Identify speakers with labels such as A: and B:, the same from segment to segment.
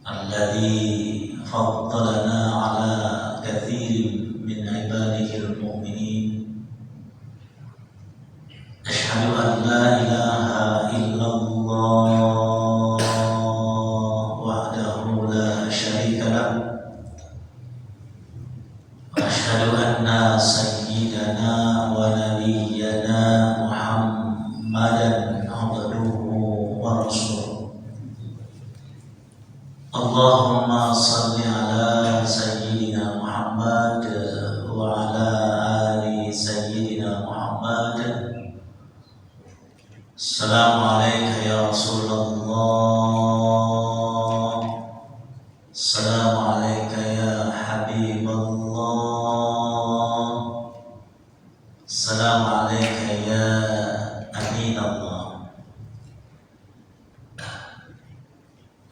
A: الذي فضلنا على كثير من عباده المؤمنين. أشهد أن لا إله إلا الله وحده لا شريك له، وأشهد أن سيدنا ونبينا محمدا عبده ورسوله. اللهم صل على سيدنا محمد وعلى آل سيدنا محمد. السلام عليك يا رسول الله، السلام عليك يا حبيب الله، السلام عليك يا أمين الله.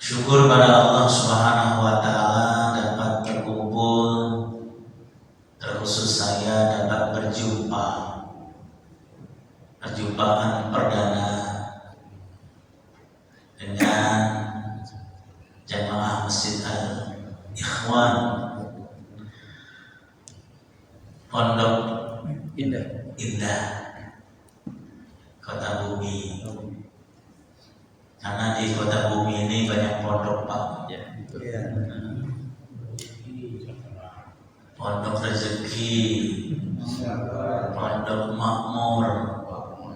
A: Syukur pada Allah Subhanahu wa Ta'ala dapat berkumpul, terkhusus saya dapat perjumpaan perdana dengan jamaah Masjid Al-Ikhwan Pondok Indah Kota Bumi. Karena di Kota Bumi ini banyak pondok, Pak. Pondok Rezeki, Pondok Makmur,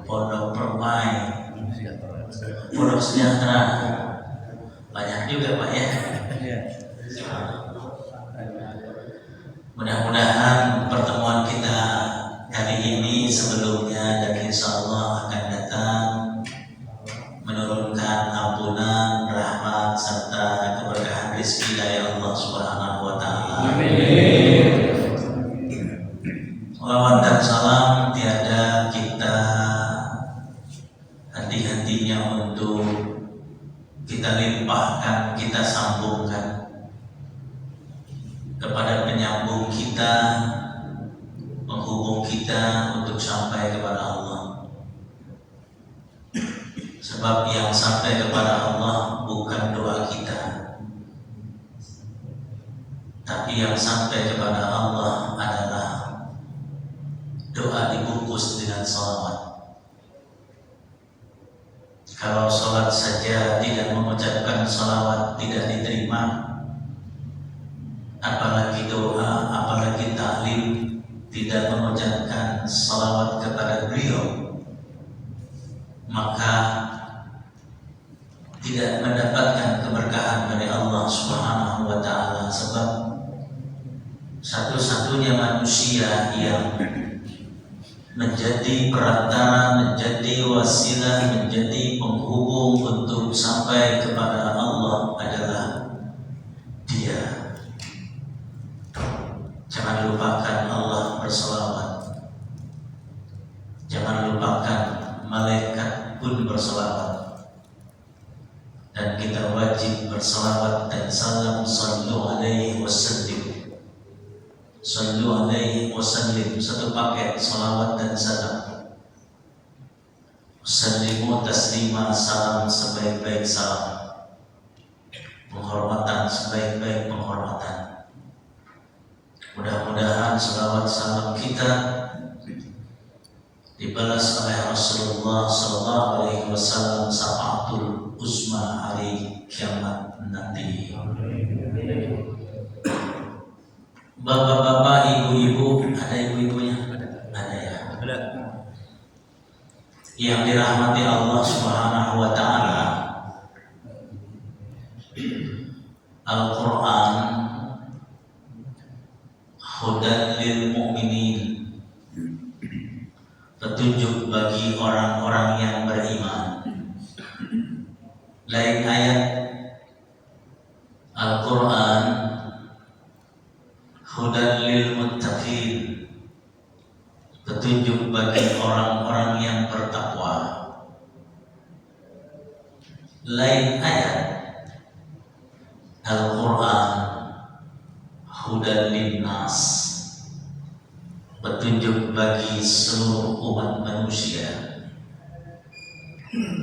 A: Pondok Permai, Pondok Sejahtera. Banyak juga, Pak, ya. Mudah-mudahan pertemuan kita kali ini sebelumnya dan insya Allah akan datang menurunkan ampunan, rahmat serta keberkahan rezeki dari Allah Subhanahu wa Ta'ala. Amin. Salawat dan salam tiada kita henti-hentinya untuk kita limpahkan, kita sambungkan kepada penyambung kita, penghubung kita untuk sampai kepada Allah. Sebab yang sampai kepada Allah bukan doa kita, tapi yang sampai kepada Allah adalah doa dibungkus dengan salawat. Kalau salat saja tidak mengucapkan salawat tidak diterima, apalagi doa, apalagi ta'lim tidak mengucapkan salawat kepada beliau, maka tidak mendapatkan keberkahan dari Allah Subhanahu wa Ta'ala. Sebab satu-satunya manusia yang menjadi perantara, menjadi wasilah, menjadi penghubung untuk sampai kepada Allah adalah Dia. Jangan lupakan Allah berselawat, jangan lupakan malaikat pun berselawat, dan kita wajib berselawat dan salam. Sallu alaihi wasallim, sallu alaihi wasallim, satu paket salawat dan salam. Sallimu taslima, salam sebaik-baik salam, penghormatan sebaik-baik penghormatan. Mudah-mudahan salawat salam kita dibalas oleh Rasulullah SAW syafaatul uzma hari kiamat nanti. Bapak-bapak, ibu-ibu, ada ibu-ibunya? Ada ya? Ada. Yang dirahmati Allah Subhanahu wa Ta'ala, Al-Quran hudan lil mu'minin, petunjuk bagi orang-orang yang beriman. Lain ayat Al-Quran hudan lil muttaqin, petunjuk bagi orang-orang yang bertakwa. Lain ayat Al-Quran hudan lin nas, petunjuk bagi seluruh umat manusia.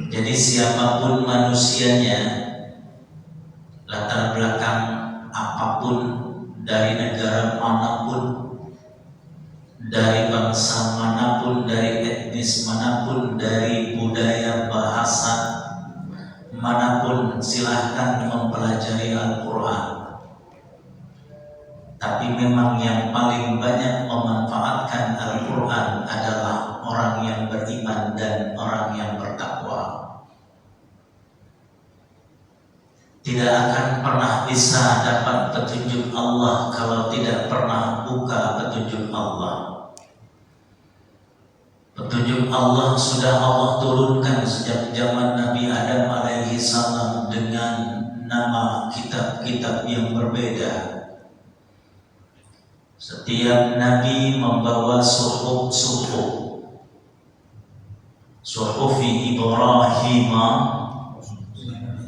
A: Jadi siapapun manusianya, latar belakang apapun, dari negara manapun, dari bangsa manapun, dari etnis manapun, dari budaya bahasa manapun, silahkan mempelajari Al-Quran. Tapi memang yang paling banyak memanfaatkan Al-Quran adalah orang yang beriman dan orang yang bertakwa. Tidak akan pernah bisa dapat petunjuk Allah kalau tidak pernah buka petunjuk Allah. Petunjuk Allah sudah Allah turunkan sejak zaman Nabi Adam alaihi salam dengan nama kitab-kitab yang berbeda. Setiap Nabi membawa suhuf-suhuf. Suhufi Ibrahim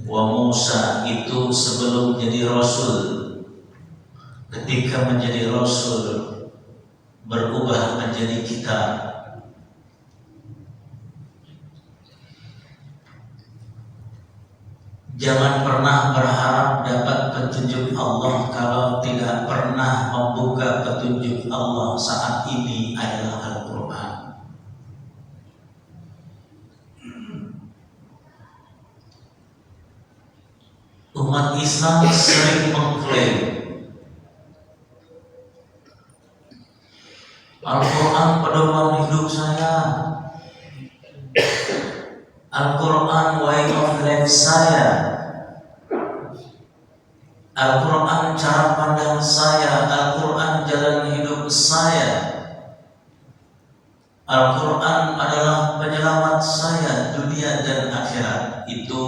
A: wa Musa, itu sebelum jadi Rasul. Ketika menjadi Rasul berubah menjadi kitab. Jangan pernah berharap dapat petunjuk Allah kalau tidak pernah membuka petunjuk Allah. Saat ini adalah Al-Quran. Umat Islam sering mengklaim Al-Quran pedoman hidup saya, Al-Quran way of life saya, Al-Quran cara pandang saya, Al-Quran jalan hidup saya, Al-Quran adalah penyelamat saya dunia dan akhirat. Itu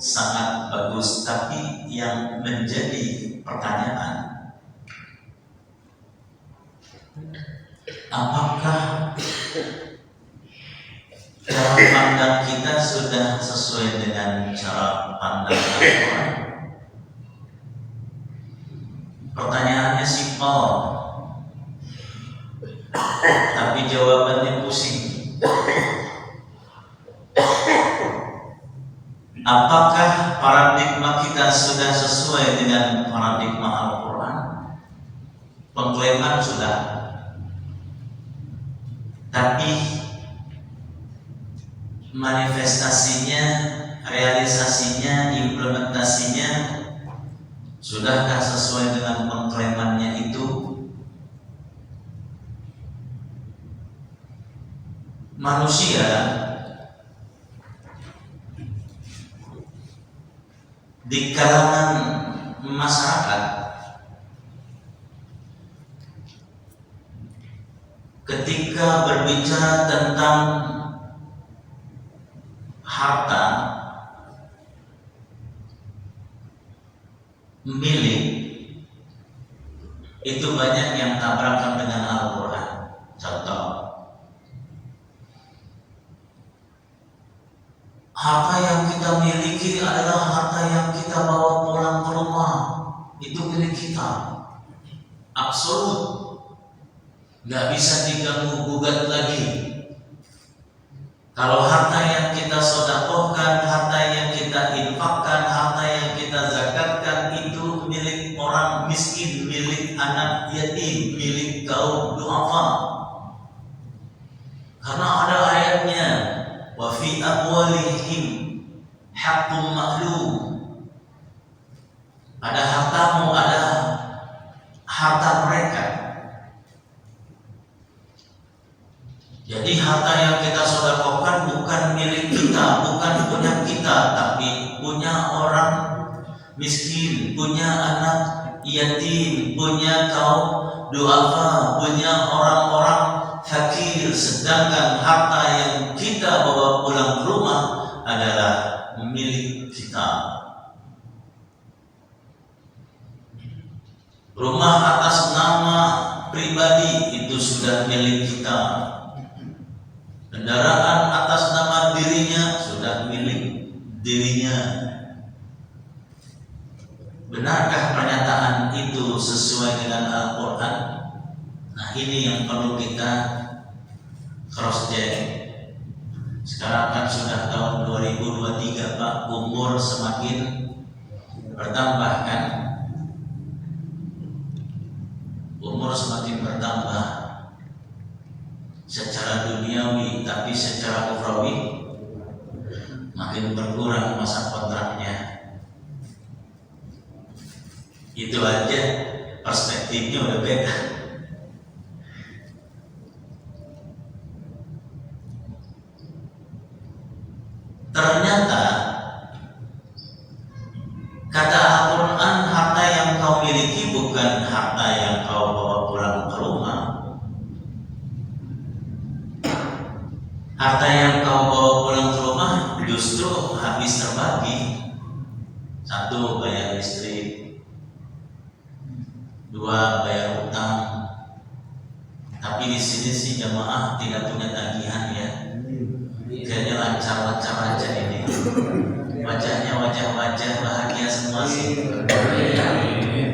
A: sangat bagus, tapi yang menjadi pertanyaan, apakah cara pandang kita sudah sesuai dengan cara pandang Al-Quran? Pertanyaannya simpel, tapi jawabannya pusing. Apakah paradigma kita sudah sesuai dengan paradigma Al-Quran? Pengklaiman sudah, tapi manifestasinya, realisasinya, implementasinya, sudahkah sesuai dengan pengklaimannya itu? Manusia di kalangan masyarakat ketika berbicara tentang harta milik, itu banyak yang tabrakan dengan Al-Quran. Contoh, harta yang kita miliki adalah harta yang kita bawa pulang ke rumah. Itu milik kita, absolut, nggak bisa diganggu gugat lagi. Kalau harta yang kita sedekahkan, harta yang kita infakkan, harta yang kita zakatkan, itu milik orang miskin, milik anak yatim, milik kaum duafa. Karena ada ayatnya, wa fi amwalihim haqqun ma'lum. Ada hartamu, ada harta mereka. Jadi harta yang kita sedekahkan bukan milik kita, bukan punya kita, tapi punya orang miskin, punya anak yatim, punya kaum duafa, punya orang-orang fakir. Sedangkan harta yang kita bawa pulang ke rumah adalah milik kita. Rumah atas nama pribadi itu sudah milik kita. Kendaraan atas nama dirinya sudah milik dirinya. Benarkah pernyataan itu sesuai dengan Al-Quran? Nah, ini yang perlu kita cross check. Sekarang kan sudah tahun 2023, Pak, umur semakin bertambah kan, umur semakin bertambah secara duniawi, tapi secara ukhrawi makin berkurang masa kontraknya. Itu aja perspektifnya udah beda. Ternyata kata Al-Quran, harta yang kau miliki bukan harta yang kau bawa pulang ke rumah. Harta yang kau bawa pulang ke rumah justru habis terbagi. Satu, bayar listrik. Dua, bayar utang. Tapi di sini sih jamaah tidak punya tagihan ya. Kayaknya lancar-lancar aja ini. Wajahnya wajah-wajah bahagia semua sih.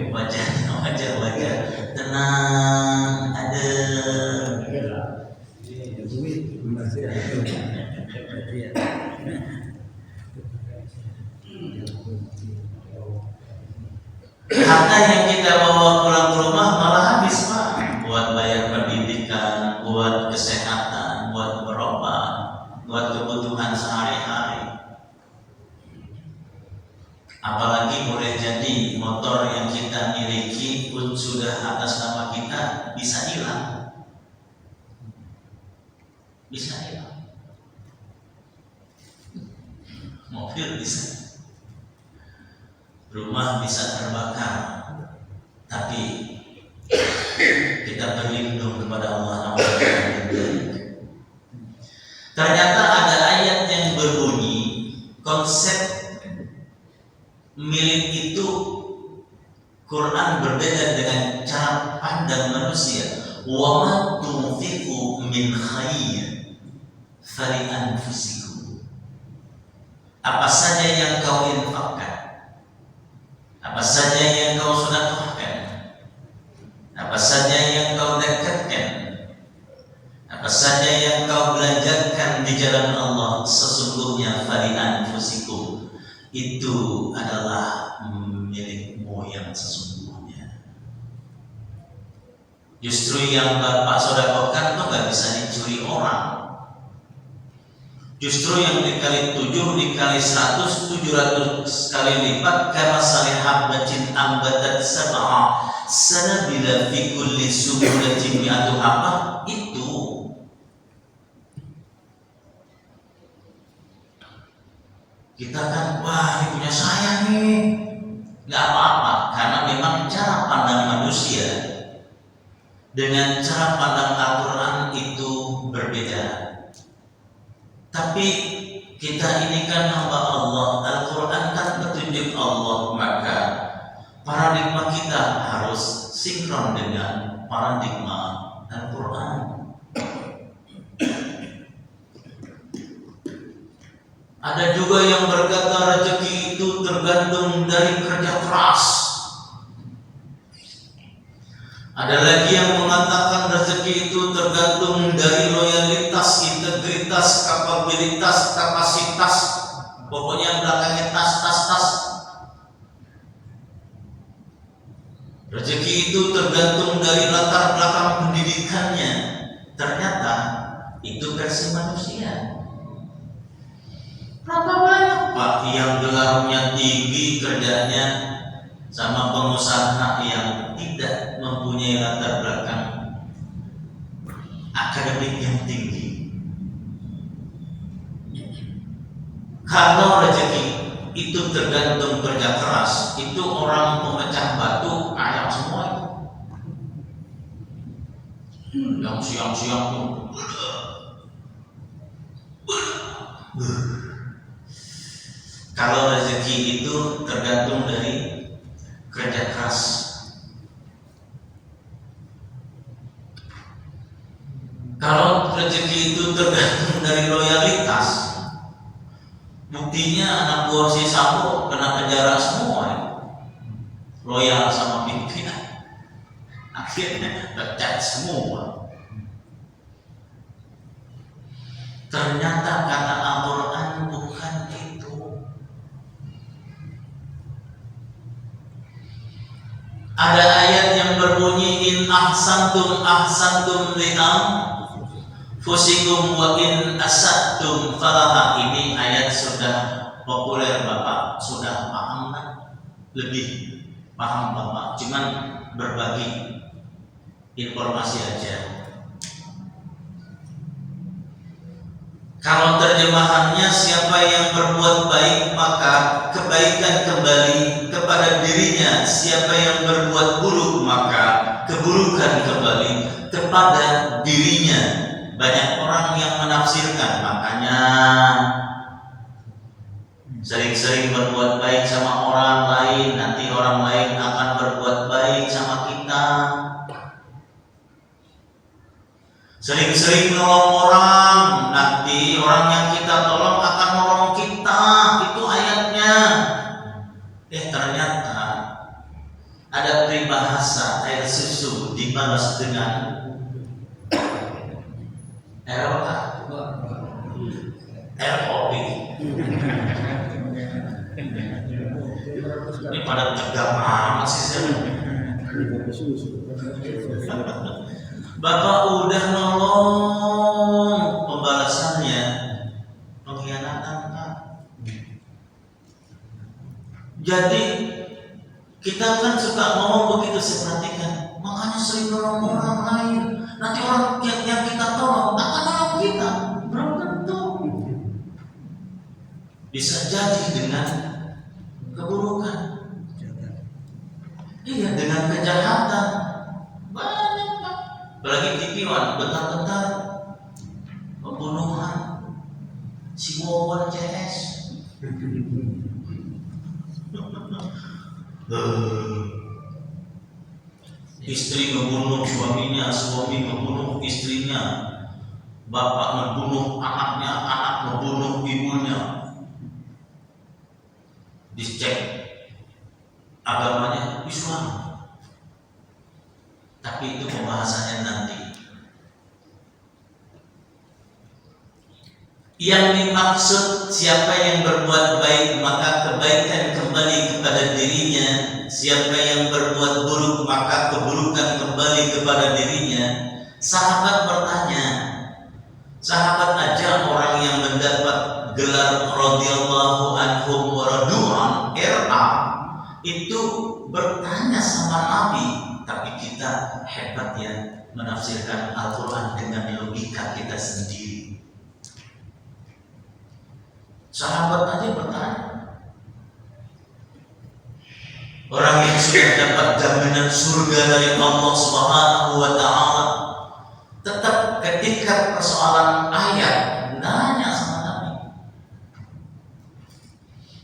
A: Wajahnya wajah-wajah tenang, adem. Harta yang kita bawa pulang ke rumah malah habis Pak, buat bayar pendidikan, buat kesehatan, buat berobat, buat kebutuhan sehari-hari. Apalagi boleh jadi motor yang kita miliki pun sudah atas nama kita bisa hilang. Bisa hilang. Mobil bisa, rumah bisa terbakar, tapi kita berlindung kepada Allah. Ternyata ada ayat yang berbunyi, konsep milik itu Quran berbeda dengan cara pandang manusia. Wa ma tunfiqu min khair fali anfusikum. Apa saja yang kau infakkan, apa saja yang kau sedekahkan, apa saja yang kau dekatkan, apa saja yang kau belanjakan di jalan Allah, sesungguhnya fali anfusikum, itu adalah milikmu yang sesungguhnya. Justru yang Bapak sedekahkan itu gak bisa dicuri orang. Justru yang dikali 7 dikali 100, 700 kali lipat. Kama salih habbatin ambatat sab'a sanabila fi kulli subulatin mi'atu habbah. Itu kita kan, wah ini punya saya nih, nggak apa-apa, karena memang cara pandang manusia dengan cara pandang Al-Quran itu berbeda. Tapi kita ini kan hamba Allah, Al-Quran kan petunjuk Allah, maka paradigma kita harus sinkron dengan paradigma Al-Quran. Ada juga yang berkata rezeki itu tergantung dari kerja keras. Ada lagi yang mengatakan rezeki itu tergantung dari loyalitas, integritas, kapabilitas, kapasitas. Pokoknya belakangnya tas. Rezeki itu tergantung dari latar belakang pendidikannya. Ternyata itu versi manusia. Berapa banyak Pak yang gelarnya tinggi kerjanya sama pengusaha yang tidak mempunyai latar belakang akademik yang tinggi. Kalau rezeki itu tergantung kerja keras, itu orang pemecah batu kaya semua itu. Yang siang-siang tuh kalau rezeki itu tergantung dari kerja keras. Kalau rezeki itu tergantung dari loyalitas, buktinya anak buah si Sambo kena penjara semua ya. Loyal sama pimpinan, akhirnya pecat semua. Ternyata kata Al-Quran bukan itu. Ada ayat yang berbunyi in ahsantum ahsantum li anfusikum wa in asadtum falaha. Ini ayat sudah populer Bapak, sudah paham kan? Lebih paham Bapak, cuman berbagi informasi aja. Kalau terjemahannya siapa yang berbuat baik maka kebaikan kembali kepada dirinya, siapa yang berbuat buruk maka keburukan kembali kepada dirinya. Banyak orang yang menafsirkan, makanya sering-sering berbuat baik sama orang lain, nanti orang lain akan berbuat baik sama kita. Sering-sering nolong orang, nanti orang yang kita tolong akan nolong kita. Itu ayatnya. Ternyata ada peribahasa air susu dibalas dengan air apa? Air kopi. Ini pada tegang amat sih saya. Bapak udah nolong, pembalasannya pengkhianatan Pak. Jadi kita kan suka ngomong begitu, saya perhatikan, makanya sering nolong orang lain. Nanti orang yang kita tolong akan nolong kita, belum tentu. Bisa jadi dengan keburukan, iya, dengan kejahatan. Banyak Pak. Apalagi tipiwan, bentar-bentar pembunuhan si Wawon CS. Istri membunuh suaminya, suami membunuh istrinya, bapak membunuh anaknya, anak membunuh ibunya. Dicek agamanya Islam. Tapi itu pembahasannya nanti. Yang dimaksud siapa yang berbuat baik maka kebaikan kembali kepada dirinya, siapa yang berbuat buruk maka keburukan kembali kepada dirinya. Sahabat bertanya, sahabat aja orang yang mendapat gelar radhiyallahu anhum wa radu'an RA itu bertanya sama Nabi. Tapi kita hebat ya, menafsirkan Al-Quran dengan logika kita sendiri. Sahabat aja bertanya. Orang yang sudah dapat jaminan surga dari Allah Subhanahu wa Ta'ala, tetap ketika persoalan ayat nanya sama Nabi.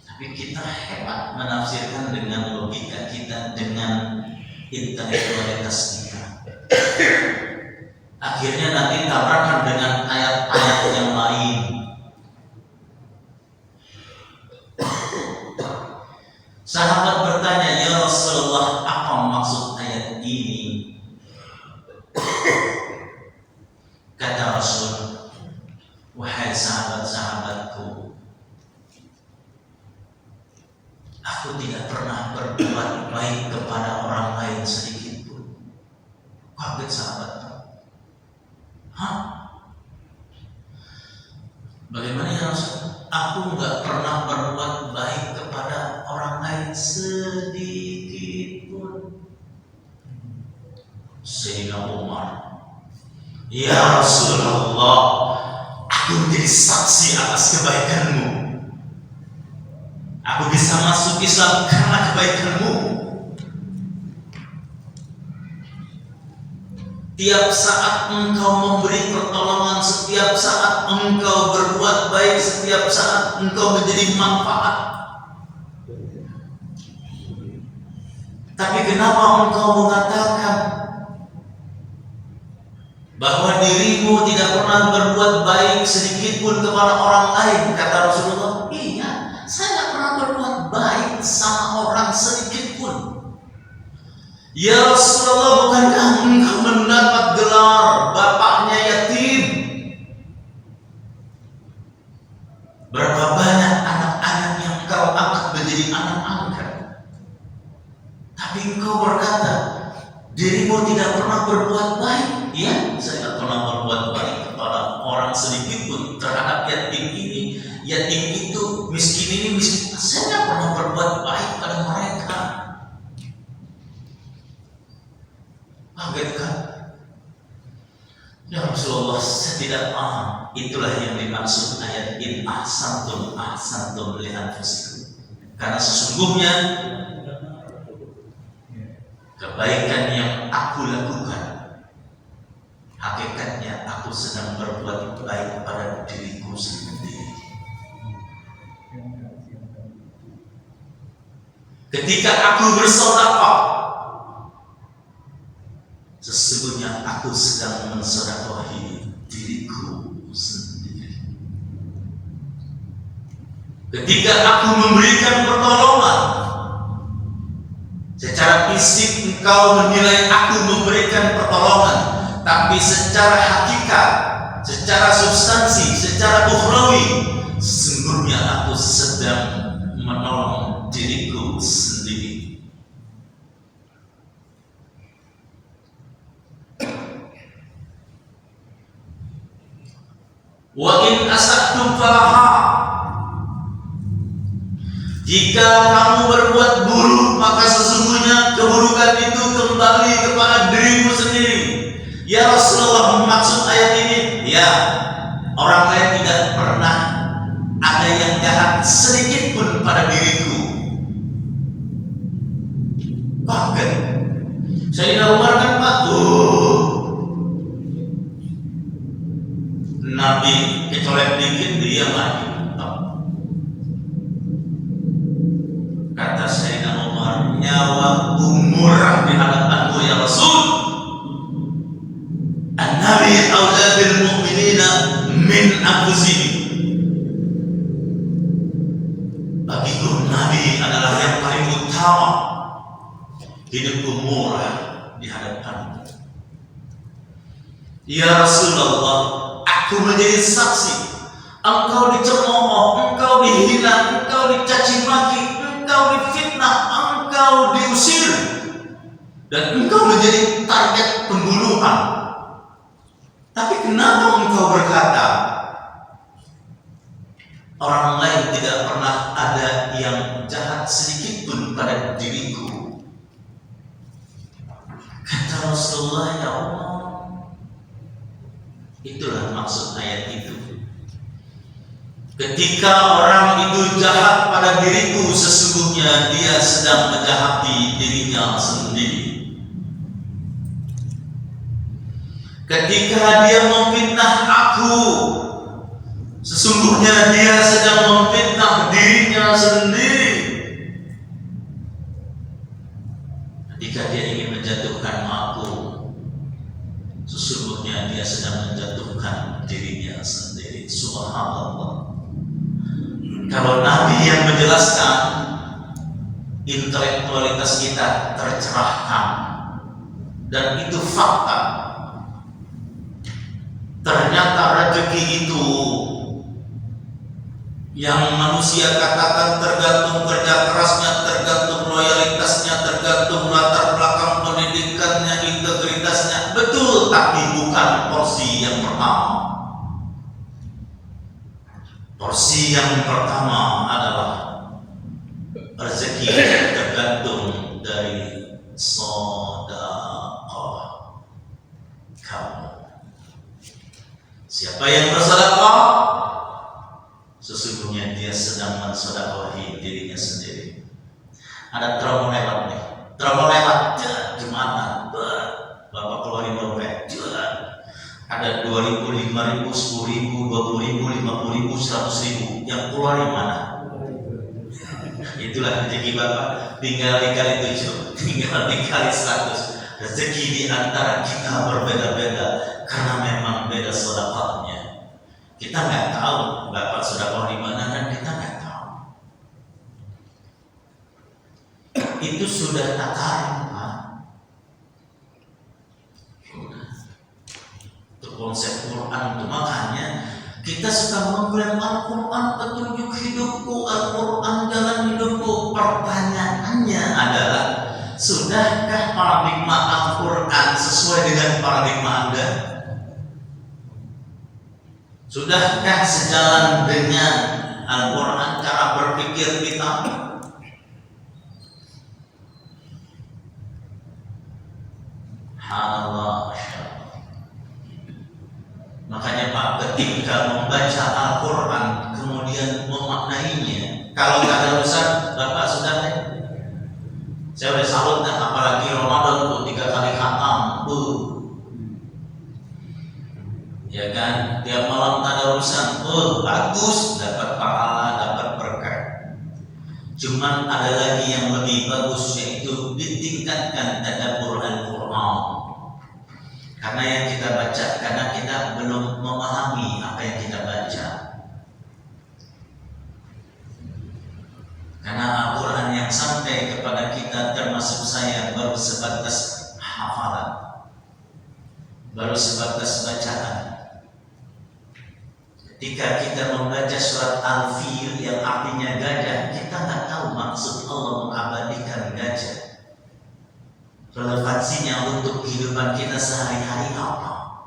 A: Tapi kita hebat menafsirkan dengan logika kita, dengan intelektualitas kita. Akhirnya nanti tabrakan dengan ayat-ayat yang lain. Sahabat bertanya, ya Rasulullah, apa maksud ayat ini? Kata Rasul, wahai sahabat-sahabatku, aku tidak pernah berbuat baik kepada orang lain sedikit pun. Kaget sahabat. Hah? Bagaimana ya Rasul? Aku nggak pernah berbuat baik kepada orang lain sedikit pun. Sayyidina Umar, ya Rasulullah, aku menjadi saksi atas kebaikanmu. Aku bisa masuk Islam karena kebaikanmu. Tiap saat engkau memberi pertolongan, setiap saat engkau berbuat baik, setiap saat engkau menjadi manfaat. Tapi kenapa engkau mengatakan bahwa dirimu tidak pernah berbuat baik sedikit pun kepada orang lain? Kata Rasulullah, iya, saya tidak pernah berbuat baik sama orang sedikit pun. Ya Rasulullah, bukankah engkau mendapat gelar bapaknya yatim? Berapa banyak anak-anak yang engkau angkat menjadi anak angkat? Tapi engkau berkata, dirimu tidak pernah berbuat baik. Ya, saya tidak pernah berbuat baik kepada orang sedikit pun terhadap yatim ini, yatim itu, miskin ini, miskin. Saya tidak pernah berbuat baik pada mereka. Kaget kan? Ya Rasulullah, saya tidak paham. Itulah yang dimaksud ayat in ahsantum ahsantum li anfusikum. Karena sesungguhnya kebaikan yang aku lakukan, hakikatnya aku sedang berbuat baik pada diriku sendiri. Ketika aku bersedekah, sesungguhnya aku sedang mensedekahi diriku sendiri. Ketika aku memberikan pertolongan, secara fisik engkau menilai aku memberikan pertolongan, tapi secara hakikat, secara substansi, secara ukhrawi, sesungguhnya aku sedang menolong diriku sendiri. Wa in asa'tum falaha. Jika kamu berbuat buruk, maka sesungguhnya keburukan itu kembali kepada dirimu sendiri. Ya Rasulullah, maksud ayat ini, ya, orang lain tidak pernah ada yang jahat sedikit pun pada diriku. Bahkan Sayyidina Umar kan Nabi kecolek dikit dia mati. Kata Sayyidina Umar, nyawaku murah di hadapanmu ya Rasul. An-Nabi aula bil mu'minina min anfusihim. Bagiku Nabi adalah yang paling utama. Hidupku murah di hadapanmu. Ya Rasulullah, aku menjadi saksi. Engkau dicemooh, engkau dihina, engkau dicaci maki, engkau difitnah, engkau diusir, dan engkau menjadi target pembunuhan. Tapi kenapa engkau berkata orang lain tidak pernah ada yang jahat sedikit pun pada diriku? Kata Rasulullah, ya Allah, itulah maksud ayat itu. Ketika orang itu jahat pada diriku, sesungguhnya dia sedang menjahati dirinya sendiri. Ketika dia memfitnah aku, sesungguhnya dia sedang memfitnah dirinya sendiri. Ketika dia ingin menjatuhkan aku, sesungguhnya dia sedang menjatuhkan dirinya sendiri. Subhanallah. Kalau Nabi yang menjelaskan, intelektualitas kita tercerahkan, dan itu fakta. Ternyata rezeki itu yang manusia katakan tergantung kerja kerasnya, tergantung loyalitasnya, tergantung latar belakang pendidikannya, integritasnya. Betul, tapi bukan porsi yang pertama. Porsi yang pertama adalah rezeki tergantung dari sedekah kamu. Siapa yang bersedekah, sesungguhnya dia sedang mensedekahi dirinya sendiri. Ada trauma lewat nih, trauma lewat, Jumatan, Bapak keluarin dompet, ada 2.000, 5.000, 10.000, 20.000, 50.000, 100.000. Yang keluar yang mana? Itulah rezeki Bapak. Tinggal dikali 7, tinggal dikali 100. Rezeki di antara kita berbeda-beda karena memang beda sedekahnya. Kita nggak tahu Bapak sedekah di mana, dan kita nggak tahu. Itu sudah takaran, Pak. Konsep Quran itu, makanya kita suka mengklaim Al-Quran petunjuk hidupku, Al-Quran jalan hidupku. Pertanyaannya adalah, sudah Sudahkah paradigma Al-Quran sesuai dengan paradigma Anda? Sudahkah sejalan dengan Al-Quran cara berpikir kita? Allah, makanya Pak, ketika membaca Al-Quran kemudian memaknainya, kalau nggak ada urusan, Bapak sudah saya udah salut dah, apalagi Ramadan tuh 3 kali khatam, ya kan, tiap malam tak ada urusan, bagus, dapat pahala, dapat berkah. Cuman ada lagi yang lebih bagus, yaitu ditingkatkan tadabbur Al-Quran. Karena yang kita baca, karena kita belum memahami apa yang kita baca. Karena Al-Quran yang sampai kepada kita, termasuk saya, baru sebatas hafalan, baru sebatas bacaan. Ketika kita membaca surat Al-Fil yang artinya gajah, kita nggak tahu maksud Allah mengabadikan gajah. Relevansinya untuk kehidupan kita sehari-hari apa?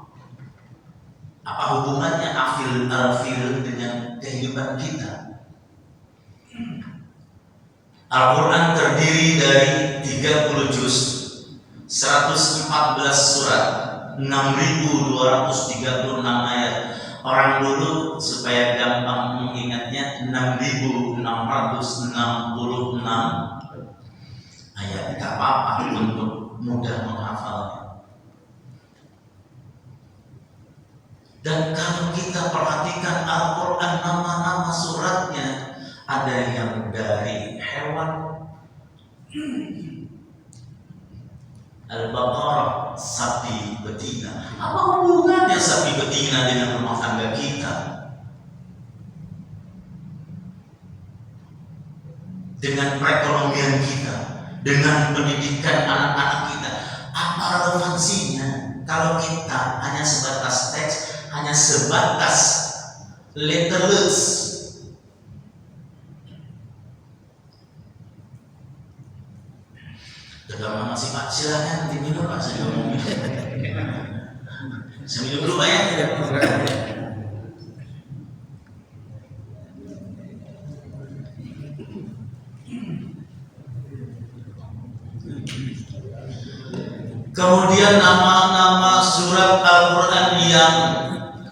A: Apa hubungannya Al-Fil dengan kehidupan kita? Al-Quran terdiri dari 30 juz, 114 surat, 6.236 ayat. Orang dulu supaya gampang mengingatnya 6.666 ayat. Tidak apa-apa untuk mudah menghafalnya. Dan kalau kita perhatikan Al-Quran, nama-nama suratnya ada yang dari hewan, Al-Baqarah, sapi betina. Apa hubungannya sapi betina dengan rumah tangga kita? Dengan perekonomian kita, dengan pendidikan anak-anak kita. Apa relevansinya kalau kita hanya sebatas teks, hanya sebatas letterless? Kalau masih Pak, silakan nanti minum Pak, saya mau minum. Saya minum dulu Pak ya. Kemudian nama-nama surat Al-Quran yang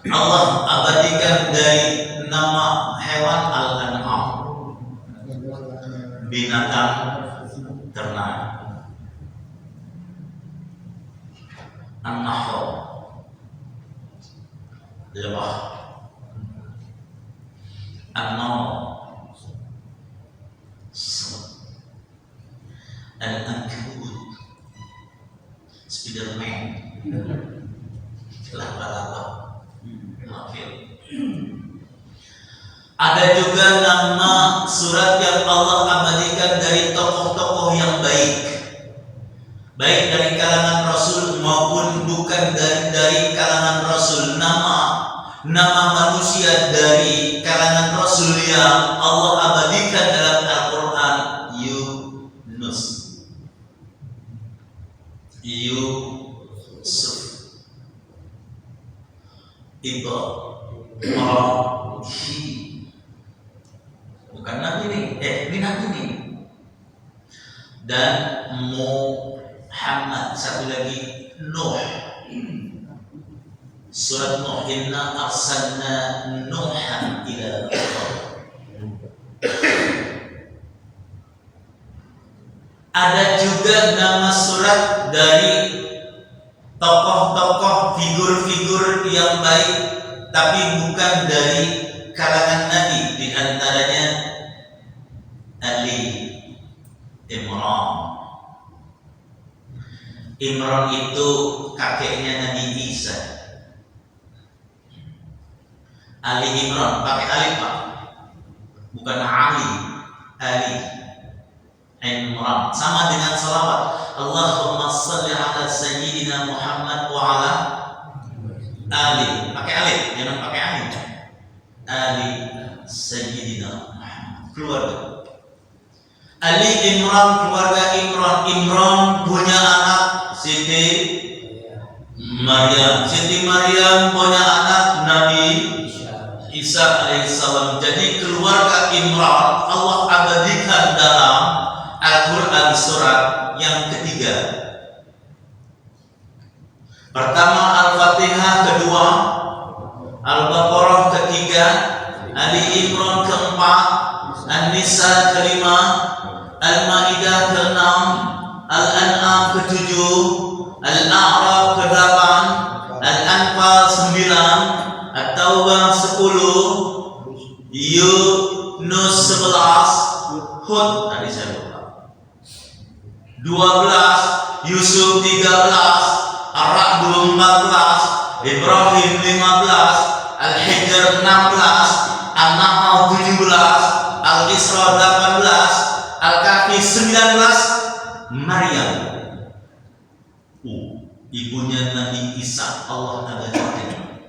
A: Allah abadikan dari nama hewan Al-An'am, binatang ternak. An-Nahl, lebah. An-Naml, Al-Ankabut, Spiderman, laba-laba, Mafil. Ada juga nama surat yang Allah abadikan dari tokoh-tokoh yang baik, baik dari kalangan Rasul maupun bukan dari kalangan Rasul. Nama manusia dari kalangan Rasul yang Allah abadikan dalam Al-Quran: Yunus, Yusuf, Ibrahim. Bukan nabi nih, ini nabi nih. Dan Muhammad, satu lagi Nuh. Surat Nuh, inna arsalna Nuhan ila Ada juga nama surat dari tokoh-tokoh, figur-figur yang baik, tapi bukan dari kalangan Nabi. Di antaranya Ali Imran. Imran itu kakeknya Nabi Isa. Ali Imran, pakai alif Pak, bukan Ali. Ali Imran, sama dengan salawat. Allahumma salli ala sayyidina Muhammad wa ala ali. Pakai alif, jangan pakai alif. Ali sayyidina Muhammad. Keluar. Ali Imran, keluarga Imran. Imran punya anak Siti Maryam. Siti Maryam punya anak Nabi Isa alaihissalam. Jadi keluarga Imran Allah abadikan dalam Al-Quran surat yang ketiga. Pertama Al-Fatihah, kedua Al-Baqarah, ketiga Ali Imran, keempat An-Nisa, kelima Al-Ma'idah, keenam Al-An'am, ketujuh Al-A'raf, kedelapan Al-Anfal, sembilan At-Taubah, 10 Yunus, 11 Hud, tadi saya lupa 12 Yusuf, 13 Ar-Ra'd, 14 Ibrahim, 15 Al-Hijr, 16 An-Nahl, 17 Al-Isra, 18 Al-Kahfi, 19 Maryam, ibunya Nabi Isa Allah abadikan.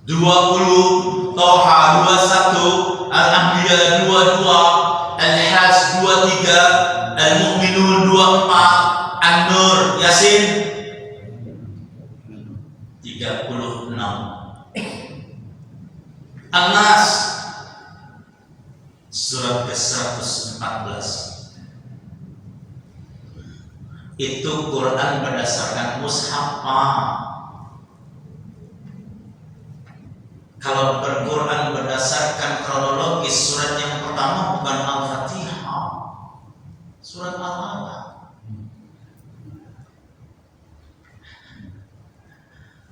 A: 20 Toha, 21 Al-Anbiya, 22 Al-Hajj, 23 Al-Mu'minun, 24 An-Nur, Yasin, 36 An-Nas surat ke-114. Itu Quran berdasarkan mushaf. Kalau Quran berdasarkan kronologis, surat yang pertama bukan Al-Fatihah, surat Al-Alaq.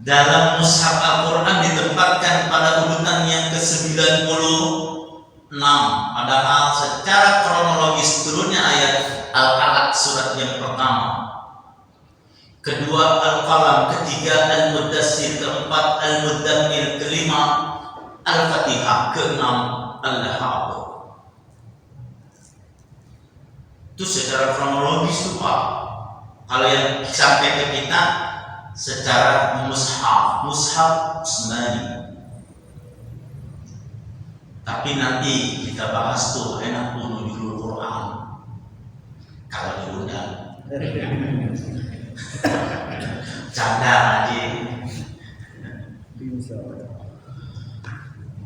A: Dalam mushaf Al-Quran ditempatkan pada urutan yang ke-96. Padahal secara kronologis turunnya ayat Al-Alaq surat yang pertama, kedua Al-Qalam, ketiga Al-Muddassir, keempat Al-Muddammil, kelima Al-Fatihah, keenam Al-Lahab. Itu secara kronologis itu Pak. Kalau yang sampai ke kita secara mushaf Usmani. Tapi nanti kita bahas tuh enak tuh nujul Quran kalau diundang. Canda aja.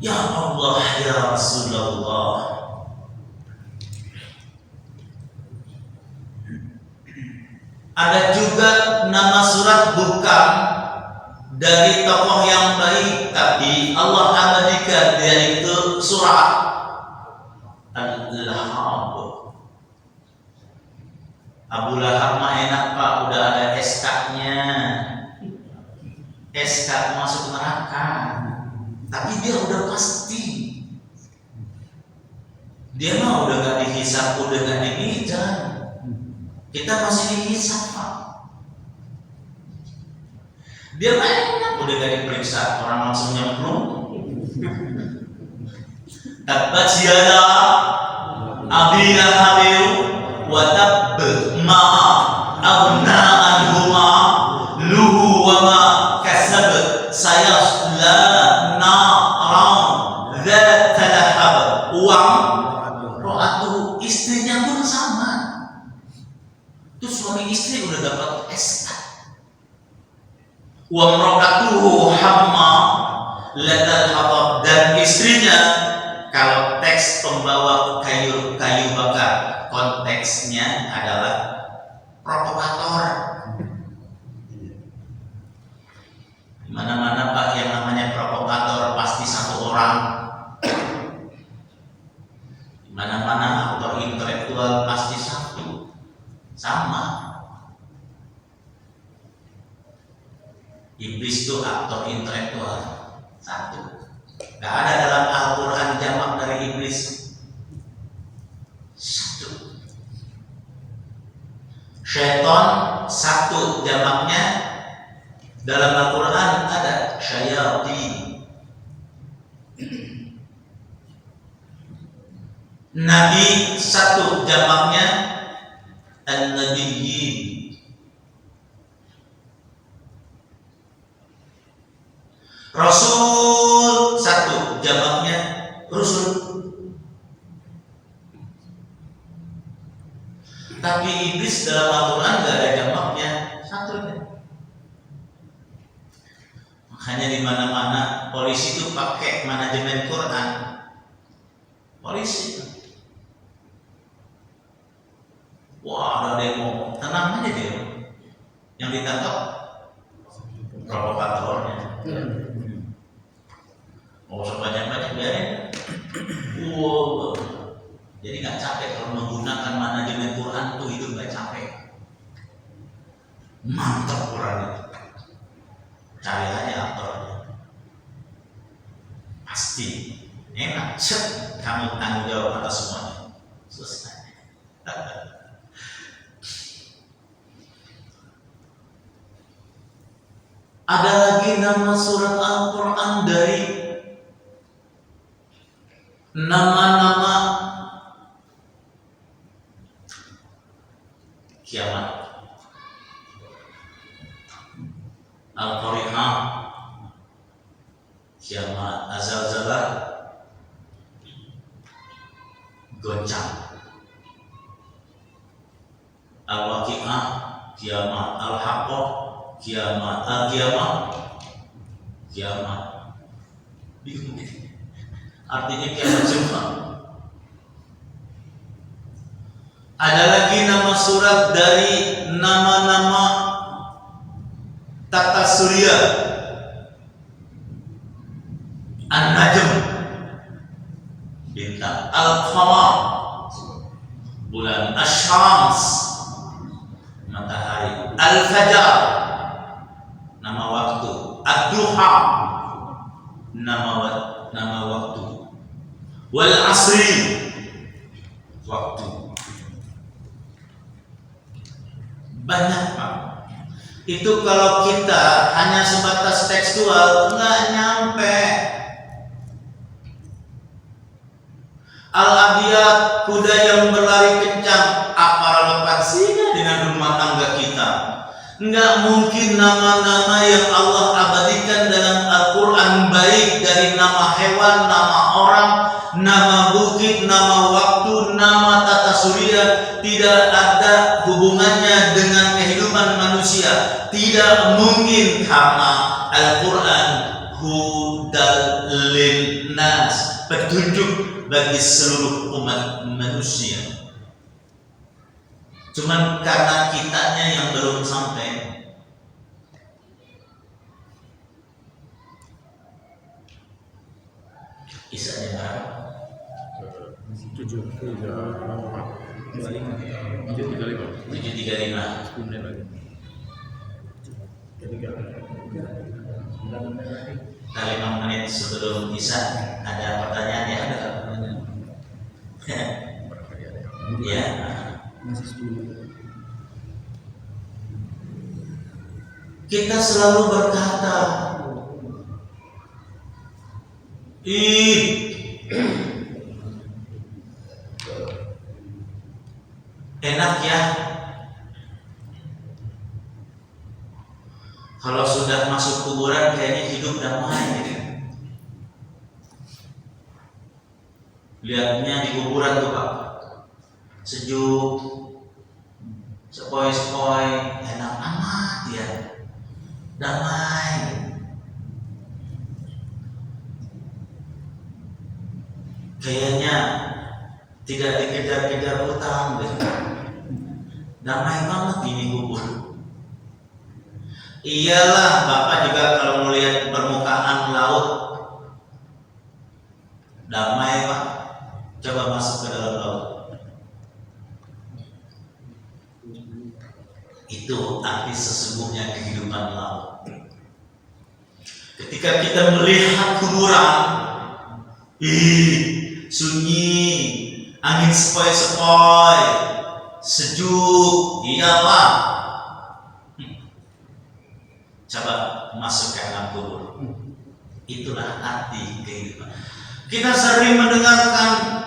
A: Ya Allah ya Rasulullah. Ada juga nama surat bukan dari tokoh yang baik, tapi Allah abadikan, yaitu surat Al-Lahab. Abu Lahab mah enak Pak, udah ada SK-nya. SK masuk neraka. Tapi dia udah pasti. Dia mah udah gak dihisap, udah gak dimijat. Kita masih dihisap Pak. Dia banyak udah gak diperiksa, orang langsung nyemplung. Tabbat yada Abi Lahab wa tabb ma aghna anhu luhu wa ma kasab sayasla naran dzat lahab wa ra'atuhu, istrinya pun sama. Itu suami istri udah dapat SK. Wa ra'atuhu hamma ladal hatab, dan istrinya kalau teks pembawa kayu bakar, konteksnya adalah provokator. Di mana-mana Pak yang namanya provokator pasti satu orang. Di mana-mana aktor intelektual pasti satu. Sama. Iblis itu aktor intelektual satu. Gak ada dalam Al-Quran jamak dari iblis. Satu. Syaitan satu jamaknya dalam Al-Quran ada syayatin. Nabi satu jamaknya an-nabiyyin. Rasul satu jamaknya rusul. Tapi iblis dalam Al-Quran gak ada jamaknya, satu aja. Makanya di mana-mana polisi itu pakai manajemen Quran. Polisi, wah ada demo, tenang aja dia. Yang ditangkap provokatornya. Mau sebanyak-banyak biarin. Wow. Jadi nggak capek kalau menggunakan manajemen Quran tuh, itu nggak capek. Mantap Quran itu. Cari aja aktornya. Pasti enak. Kamu tanggung jawab atas semuanya. Selesai. Ada lagi nama surat Al-Quran dari nama-nama kiamat. Al-Qari'ah, kiamat, Az-Zalzalah, goncang. Al-Waqi'ah, kiamat. Al-Haqqah, kiamat. Al-Qiyamah, kiamat. Bingung. Artinya kiamat semua. Ada lagi nama surat dari nama-nama tata surya. An-Najm, bintang. Al-Qamar, bulan. Asy-Syams, matahari. Al-Fajar, nama waktu. Ad-Duha, nama waktu. Wal Asri, waktu. Banyak Pak. Itu kalau kita hanya sebatas tekstual nggak nyampe. Al-Abiyat, kuda yang berlari kencang, apa relevansinya dengan rumah tangga kita? Nggak mungkin nama-nama yang Allah abadikan dalam Al-Quran, baik dari nama hewan, nama orang, nama bukit, nama waktu, nama tata surya, tidak ada hubungannya dengan kehidupan manusia. Tidak mungkin, karena Al-Quran hudal linnas, petunjuk bagi seluruh umat manusia. Cuman karena kitanya yang belum sampai. Isanya berapa? 7:35. 5 menit sebelum Isya ada pertanyaan ya? Ada pertanyaan. Ya. Kita selalu berkata, enak ya kalau sudah masuk kuburan kayaknya hidup damai gitu. Lihatnya di kuburan tuh Pak, sejuk, sepoi-sepoi, enak amat ya, damai. Kayaknya tidak dikejar-kejar utang gitu. Damai banget ini kubur. Iyalah, Bapak juga kalau melihat permukaan laut damai Pak. Coba masuk ke dalam laut. Itu arti sesungguhnya kehidupan laut. Ketika kita melihat kuburan, sunyi, angin sepoi-sepoi, sejuk, iyalah. Coba masuk ke dalam kubur. Itulah arti kehidupan. Kita sering mendengarkan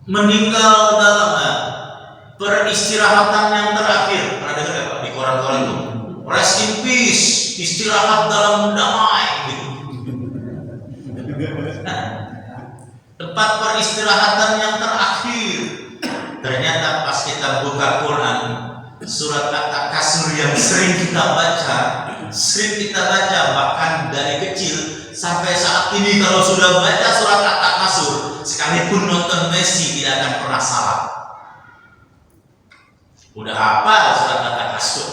A: meninggal dalam peristirahatan yang terakhir. Pernah dengar ya Pak di koran-koran itu? Rest in peace, istirahat dalam damai gitu. Tempat peristirahatan yang terakhir. Ternyata pas kita buka surat At-Takasur yang sering kita baca bahkan dari kecil sampai saat ini. Kalau sudah baca surat At-Takasur, sekalipun nonton Messi tidak akan pernah salah. Udah hafal surat At-Takasur.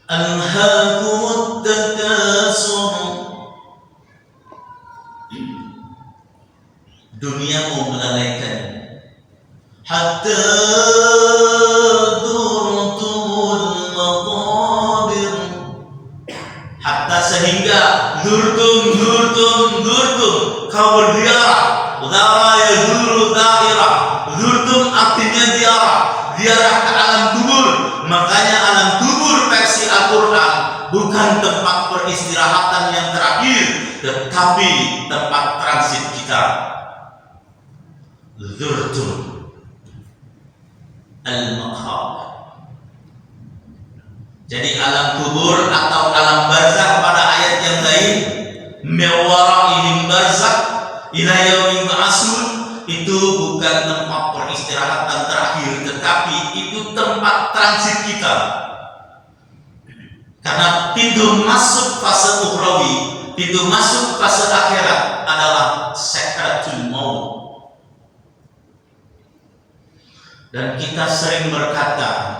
A: Alhaakumut takasur. Dunia mau melalaikan. Hatta zurtumul maqabir. Hatta sehingga zurtum kau berziarah. Zara yazuru dairah. Zurtum artinya ziarah ke alam kubur. Makanya alam kubur versi Al-Quran bukan tempat peristirahatan yang terakhir, tetapi tempat transit kita. Zurtum al-maqabir. Jadi alam kubur atau alam barzakh pada ayat yang lain, mewaraihim barzakh ila yaumil ba'tsun, itu bukan tempat peristirahatan terakhir, tetapi itu tempat transit kita. Karena pintu masuk fase ukhrawi, pintu masuk fase akhirat adalah sakratul maut. Dan kita sering berkata,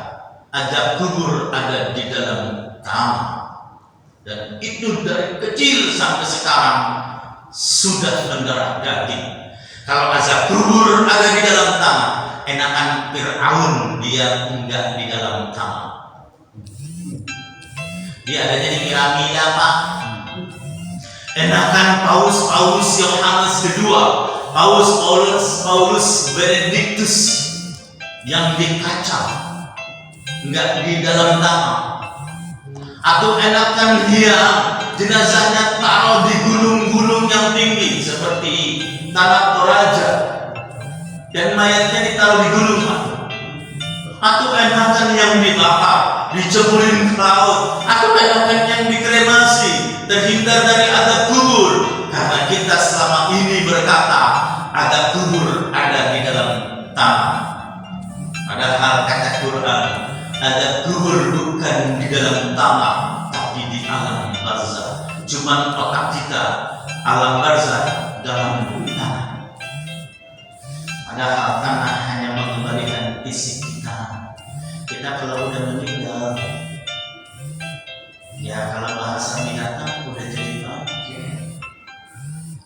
A: azab kubur ada di dalam tanah. Dan itu dari kecil sampai sekarang sudah mendarah daging. Kalau azab kubur ada di dalam tanah, enakan Fir'aun dia enggak di dalam tanah. Dia adanya di piramida, Pak. Enakan Paus Yohanes kedua, Paulus Benedictus yang di kaca, enggak di dalam tanah. Atau enakan dia jenazahnya taruh di gunung-gunung yang tinggi seperti Tanah Toraja dan mayatnya ditaruh di gunung. Atau enakan yang dibakar, diceburin ke laut. Atau enakan yang dikremasi, terhindar dari azab kubur. Karena kita selama ini berkata azab kubur ada di dalam tanah. Padahal kata Quran, azab kubur bukan di dalam tanah, tapi di alam barzakh. Cuman otak kita alam barzakh dalam tanah. Padahal tanah hanya mengembalikan isi kita. Kita kalau udah meninggal, ya kalau bahasa binatang udah jadi bangke.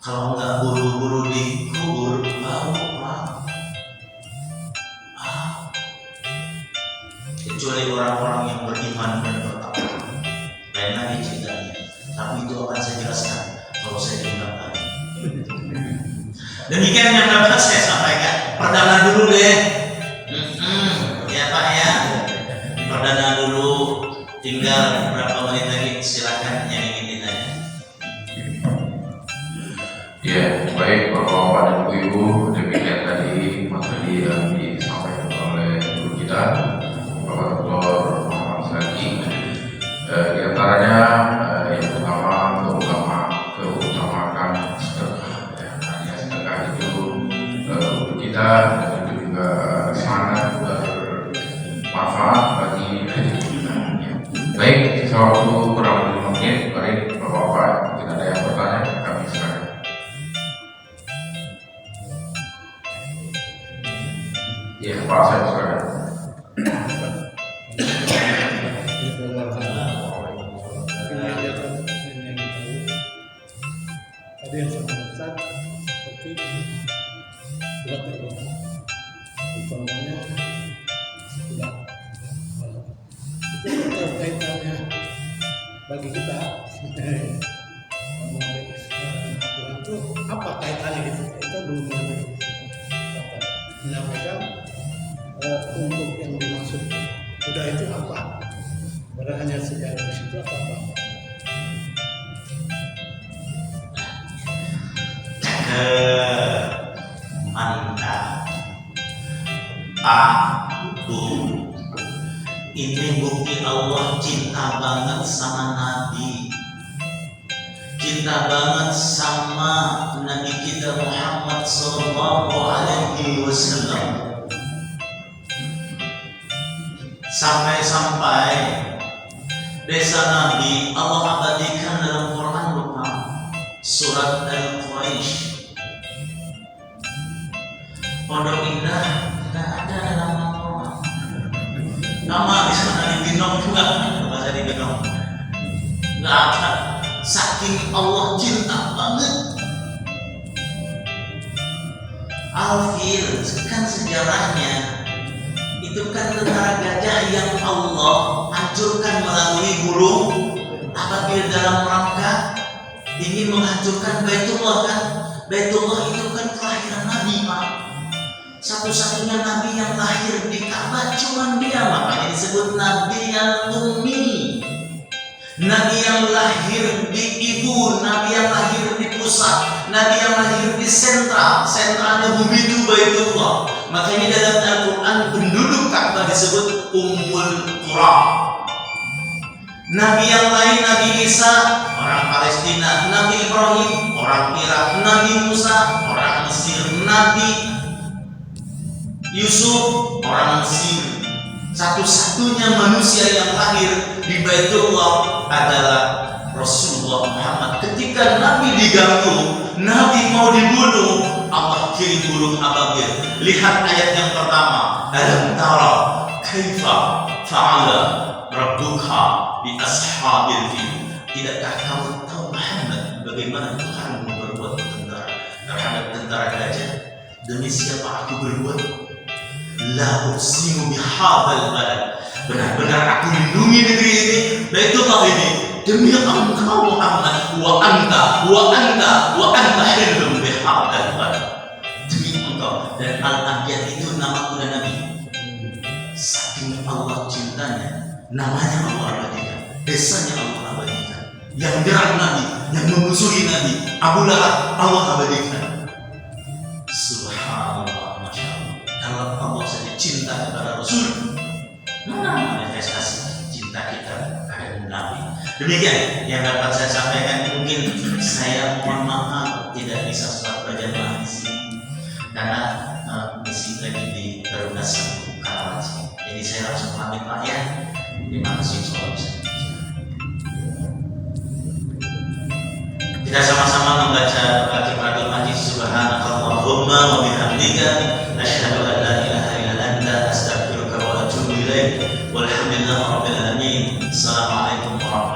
A: Kalau nggak buru-buru dikubur, bau Pak. Kecuali orang-orang yang beriman dan bertakwa, lain lagi ceritanya. Tapi itu akan saya jelaskan kalau saya diundang lagi. Demikian yang dapat saya sampaikan. Perdana dulu deh. Ya Pak ya. Perdana dulu. Tinggal berapa menit lagi. Silakan yang ingin ditanya.
B: Ya, baik Bapak-Bapak dan Ibu-Ibu, demikian tadi materi yang disampaikan oleh guru kita, Bapak Dr. Muhammad Zaki. Di antaranya yang pertama keutamakan sedekah. Artinya sedekah itu untuk kita dan itu juga sangat bermanfaat bagi diri kita. Baik, sisa waktu kurang lebih 5 menit. Baik Bapak-Bapak, mungkin ada yang bertanya, kami silakan. Ya, Pak, saya silakan.
C: Ada yang sangat besar seperti berat utamanya sudah itu kaitannya bagi kita itu apa kaitannya gitu, kita belum menyampaikan untuk yang dimaksud udah itu apa, padahal hanya sejarah di situ apa.
A: Mantap. Ini bukti Allah cinta banget sama Nabi, cinta banget sama Nabi kita Muhammad Sallallahu Alaihi Wasallam. Sampai-sampai desa Nabi Allah abadikan dalam Quran lupa surat Al-Quraisy. Pondok Indah tidak ada dalam Al-Quran. Nama di sana dibinom juga, bahasa dibinom. Nggak ada. Saking Allah cinta banget. Alfil, kan sejarahnya itu kan tentara gajah yang Allah hancurkan melalui burung apabila dalam rangka ingin menghancurkan Baitullah kan. Baitullah itu kan kelahiran Nabi, Pak. Satu-satunya Nabi yang lahir di Ka'bah cuma dia, makanya disebut Nabi yang ummi. Nabi yang lahir di ibu, Nabi yang lahir di pusat, Nabi yang lahir di sentralnya bumi itu Baitullah. Makanya dalam Al-Quran penduduk Ka'bah disebut Ummul Qura. Nabi yang lain, Nabi Isa, orang Palestina, Nabi Ibrahim, orang Irak, Nabi Musa, orang Mesir, Nabi Yusuf, orang Mesir. Satu-satunya manusia yang lahir di Baitullah adalah Rasulullah Muhammad. Ketika Nabi diganggu, Nabi mau dibunuh, Allah kirim burung ababil. Lihat ayat yang pertama, alam tara kaifa fa'ala rabbuka bi ashabil fil. Tidakkah kamu tahu Muhammad bagaimana Tuhan berbuat terhadap tentara gajah? Demi siapa aku berbuat? La uqsimu bihadzal balad. Benar-benar aku lindungi negeri ini, Baitullah ini, demi engkau Muhammad. Wa anta hillum bihadzal balad. Demi engkau. Dan Al-Anbiya itu nama kuda Nabi. Saking Allah cintanya, namanya Allah abadikan, desanya Allah abadikan. Yang menyerang Nabi, yang memusuhi Nabi, Abu Lahab, Allah abadikan. Subhanallah, Masya Allah. Kalau Allah saja cinta kepada Rasul, mana manifestasi cinta kita kepada Nabi? Demikian yang dapat saya sampaikan. Mungkin saya mohon maaf tidak bisa sholat berjamaah di sini karena misi lagi di Perumnas Karawaci. Jadi saya langsung pamit Pak ya. Terima kasih sholat. Kita sama-sama membaca Al-Fatihah Majid. Subhanakallahumma wa bihamdika asyhadu an la ilaha illa anta astaghfiruka wa atubu ilaik. Walhamdulillahirabbil alamin. Assalamualaikum warahmatullahi wabarakatuh.